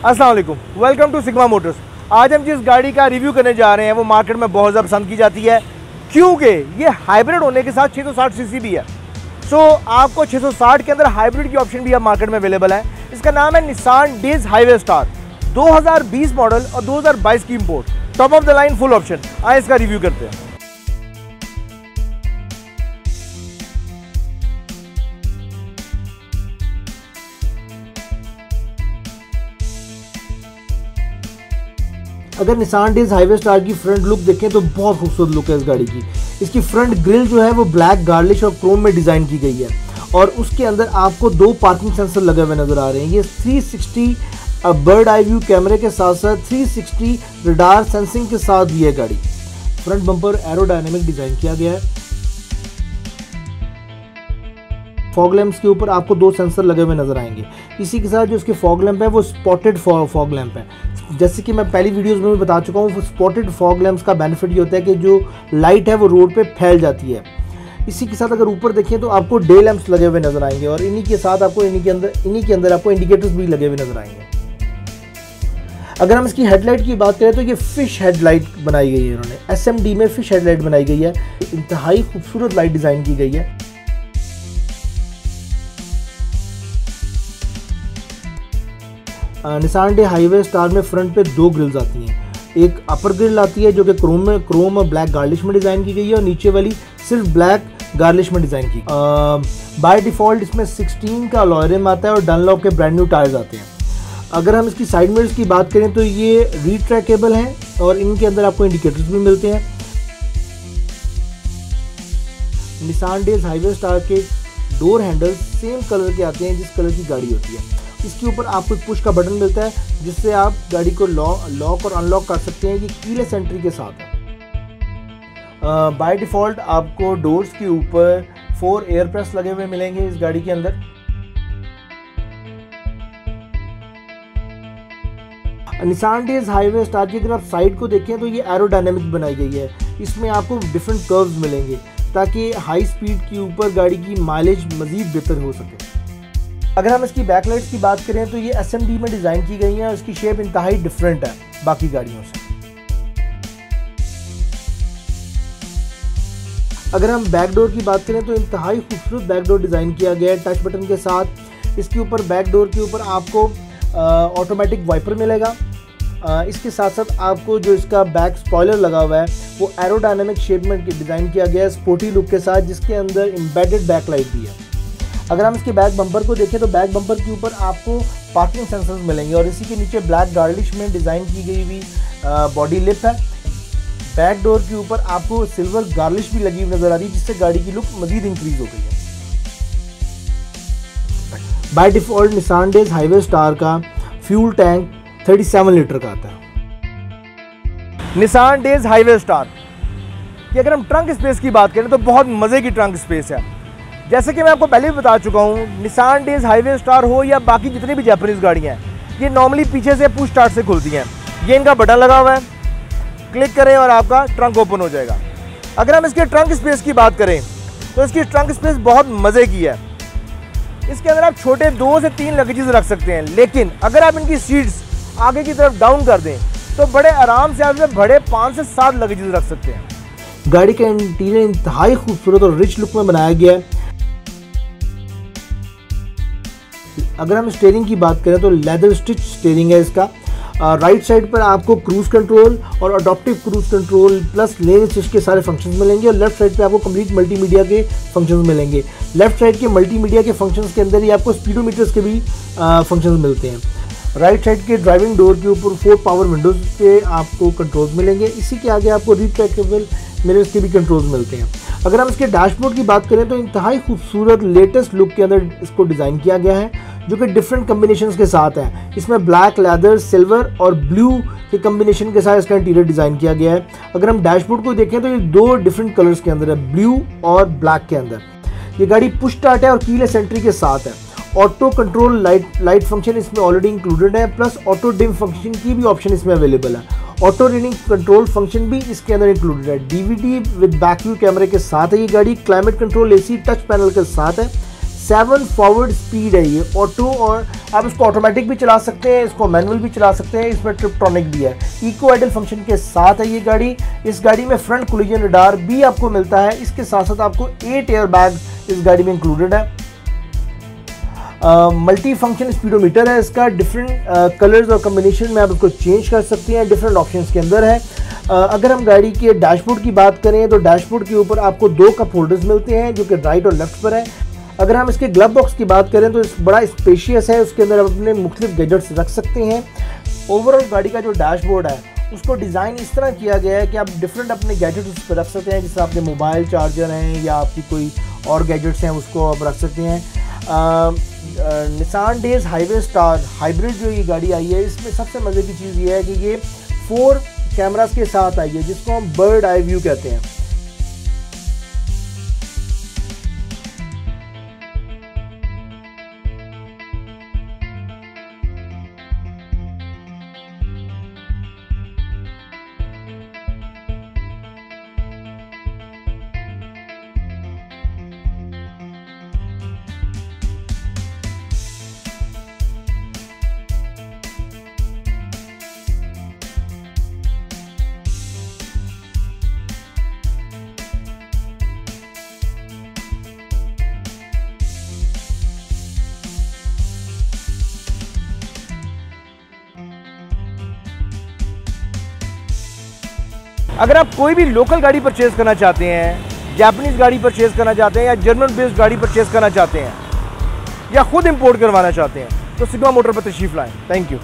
अस्सलाम वालेकुम, welcome to sigma Motors. आज हम जिस गाड़ी का रिव्यू करने जा रहे हैं वो मार्केट में बहुत ज़्यादा पसंद की जाती है, क्योंकि ये हाइब्रिड होने के साथ 660 सीसी भी है। सो आपको 660 के अंदर हाइब्रिड की ऑप्शन भी अब मार्केट में अवेलेबल है। इसका नाम है Nissan days highway star, 2020 model और 2022 की import, top of the line full option. आए इसका रिव्यू करते हैं। अगर निसान डेज हाईवे स्टार की फ्रंट लुक देखें तो बहुत खूबसूरत लुक है इस गाड़ी की। इसकी फ्रंट ग्रिल जो है वो ब्लैक गार्लिश और क्रोम में डिज़ाइन की गई है और उसके अंदर आपको 2 पार्किंग सेंसर लगे हुए नज़र आ रहे हैं। ये 360 बर्ड आई व्यू कैमरे के साथ साथ 360 रडार सेंसिंग के साथ ये गाड़ी। फ्रंट बम्पर एरोडायनेमिक डिज़ाइन किया गया है। फॉग लैंप्स के ऊपर आपको 2 सेंसर लगे हुए नजर आएंगे। इसी के साथ जो इसके फॉग लैंप है वो स्पॉटेड फॉग लैंप है। जैसे कि मैं पहली वीडियोस में भी बता चुका हूँ, स्पॉटेड फॉग लैंप्स का बेनिफिट ये होता है कि जो लाइट है वो रोड पे फैल जाती है। इसी के साथ अगर ऊपर देखें तो आपको डे लैंप्स लगे हुए नजर आएंगे और इन्हीं के साथ आपको इन्हीं के अंदर आपको इंडिकेटर्स भी लगे हुए नजर आएंगे। अगर हम इसकी हेडलाइट की बात करें तो ये फिश हेडलाइट बनाई गई है। इन्होंने SMD में फिश हेडलाइट बनाई गई है। इंतहाई खूबसूरत लाइट डिज़ाइन की गई है। निसान डे हाईवे स्टार में फ्रंट पे 2 ग्रिल्स आती हैं। एक अपर ग्रिल आती है जो कि क्रोम और ब्लैक गार्लिश में डिज़ाइन की गई है और नीचे वाली सिर्फ ब्लैक गार्लिश में डिज़ाइन की। बाय डिफ़ॉल्ट इसमें 16 का अलॉय रिम आता है और डनलॉप के ब्रांड न्यू टायर्स आते हैं। अगर हम इसकी साइड मिरर्स की बात करें तो ये रीट्रैकेबल हैं और इनके अंदर आपको इंडिकेटर्स भी मिलते हैं। निसान डेज हाईवे स्टार के डोर हैंडल सेम कलर के आते हैं जिस कलर की गाड़ी होती है। इसके ऊपर आपको पुश का बटन मिलता है जिससे आप गाड़ी को लॉक और अनलॉक कर सकते हैं। ये कीलेस एंट्री के साथ है। बाय डिफ़ॉल्ट आपको डोर्स के ऊपर 4 एयर प्रेस लगे हुए मिलेंगे इस गाड़ी के अंदर। निसान डेज हाईवे स्टार की अगर आप साइड को देखें तो ये एरोडायनेमिक बनाई गई है। इसमें आपको डिफरेंट कर्व्स मिलेंगे ताकि हाई स्पीड के ऊपर गाड़ी की माइलेज मज़ीद बेहतर हो सके। अगर हम इसकी बैकलाइट्स की बात करें तो ये SMD में डिज़ाइन की गई हैं और इसकी शेप इंतहाई डिफरेंट है बाकी गाड़ियों से। अगर हम बैक डोर की बात करें तो इंतहाई खूबसूरत बैक डोर डिज़ाइन किया गया है टच बटन के साथ। इसके ऊपर बैक डोर के ऊपर आपको ऑटोमेटिक वाइपर मिलेगा। इसके साथ साथ आपको जो इसका बैक स्पॉइलर लगा हुआ है वो एरोडायनेमिक शेप में डिज़ाइन किया गया है स्पोर्टी लुक के साथ, जिसके अंदर एम्बेडेड बैकलाइट भी है। अगर हम इसके बैक बम्पर को देखें तो बैक बम्पर के ऊपर आपको पार्किंग सेंसर्स मिलेंगे और इसी के नीचे ब्लैक गार्लिश में डिज़ाइन की गई हुई बॉडी लिप है। बैक डोर के ऊपर आपको सिल्वर गार्लिश भी लगी हुई नजर आ रही है जिससे गाड़ी की लुक मजीद इंक्रीज हो गई है। By default Nissan days highway star का फ्यूल टैंक 37 लीटर का आता है। निसान डेज हाईवे स्टार की अगर हम ट्रंक स्पेस की बात करें तो बहुत मज़े की ट्रंक स्पेस है। जैसे कि मैं आपको पहले भी बता चुका हूँ, निसान डेज हाईवे स्टार हो या बाकी जितनी भी जापानीज़ गाड़ियाँ हैं, ये नॉर्मली पीछे से पुश स्टार्ट से खुलती हैं। ये इनका बटन लगा हुआ है, क्लिक करें और आपका ट्रंक ओपन हो जाएगा। अगर हम इसके ट्रंक स्पेस की बात करें तो इसकी ट्रंक स्पेस बहुत मज़े की है। इसके अंदर आप छोटे 2 से 3 लगेजेस रख सकते हैं, लेकिन अगर आप इनकी सीट्स आगे की तरफ डाउन कर दें तो बड़े आराम से आप बड़े 5 से 7 लगेजेस रख सकते हैं। गाड़ी का इंटीरियर इंतहाई खूबसूरत और रिच लुक में बनाया गया है। अगर हम स्टीयरिंग की बात करें तो लेदर स्टिच स्टीयरिंग है इसका। राइट साइड पर आपको क्रूज कंट्रोल और अडॉप्टिव क्रूज कंट्रोल प्लस लेन असिस्ट के सारे फंक्शंस मिलेंगे और लेफ्ट साइड पे आपको कंप्लीट मल्टीमीडिया के फंक्शंस मिलेंगे। लेफ्ट साइड के मल्टीमीडिया के फंक्शंस के अंदर ही आपको स्पीडोमीटर्स के भी फंक्शंस मिलते हैं। राइट साइड के ड्राइविंग डोर के ऊपर 4 पावर विंडोज के आपको कंट्रोल्स मिलेंगे। इसी के आगे आपको रिट्रैक्टेबल मिरर्स के भी कंट्रोल्स मिलते हैं। अगर हम इसके डैशबोर्ड की बात करें तो इंतहाई खूबसूरत लेटेस्ट लुक के अंदर इसको डिज़ाइन किया गया है जो कि डिफरेंट कम्बिनेशंस के साथ है। इसमें ब्लैक, लेदर, सिल्वर और ब्लू के कम्बिनेशन के साथ इसका इंटीरियर डिज़ाइन किया गया है। अगर हम डैशबोर्ड को देखें तो ये 2 डिफरेंट कलर्स के अंदर है, ब्लू और ब्लैक के अंदर। ये गाड़ी पुश स्टार्ट है और कीलेस एंट्री के साथ है। ऑटो कंट्रोल लाइट फंक्शन इसमें ऑलरेडी इंक्लूडेड है, प्लस ऑटो डिम फंक्शन की भी ऑप्शन इसमें अवेलेबल है। ऑटो रीडिंग कंट्रोल फंक्शन भी इसके अंदर इंक्लूडेड है। DVD विद बैक व्यू कैमरे के साथ है ये गाड़ी। Climate control AC touch panel के साथ है। 7 फॉरवर्ड स्पीड है ये ऑटो, और आप इसको ऑटोमेटिक भी चला सकते हैं, इसको मैनुअल भी चला सकते हैं, इसमें ट्रिप्टॉनिक भी है। इको आइडल फंक्शन के साथ है ये गाड़ी। इस गाड़ी में फ्रंट कोलिजन रडार भी आपको मिलता है। इसके साथ साथ आपको 8 एयर बैग इस गाड़ी में इंक्लूडेड है। मल्टी फंक्शन स्पीडोमीटर है इसका, डिफरेंट कलर्स और कम्बिनेशन में आप इसको चेंज कर सकते हैं, डिफरेंट ऑप्शंस के अंदर है। अगर हम गाड़ी के डैशबोर्ड की बात करें तो डैशबोर्ड के ऊपर आपको 2 कप होल्डर्स मिलते हैं जो कि राइट और लेफ्ट पर है। अगर हम इसके ग्लव बॉक्स की बात करें तो बड़ा स्पेशियस है, उसके अंदर आप अपने मुख्तलिफ गैजेट्स रख सकते हैं। ओवरऑल गाड़ी का जो डैशबोर्ड है उसको डिज़ाइन इस तरह किया गया है कि आप डिफरेंट अपने गैजेट्स उस पर रख सकते हैं, जैसे आपके मोबाइल चार्जर हैं या आपकी कोई और गैजेट्स हैं उसको आप रख सकते हैं। Nissan days highway star hybrid जो ये गाड़ी आई है, इसमें सबसे मज़े की चीज़ ये है कि ये 4 कैमरास के साथ आई है, जिसको हम बर्ड आई व्यू कहते हैं। अगर आप कोई भी लोकल गाड़ी परचेज़ करना चाहते हैं, जापानीज़ गाड़ी परचेज़ करना चाहते हैं या जर्मन बेस्ड गाड़ी परचेज़ करना चाहते हैं या ख़ुद इंपोर्ट करवाना चाहते हैं तो सिग्मा मोटर पर तशरीफ़ लाएँ। Thank you.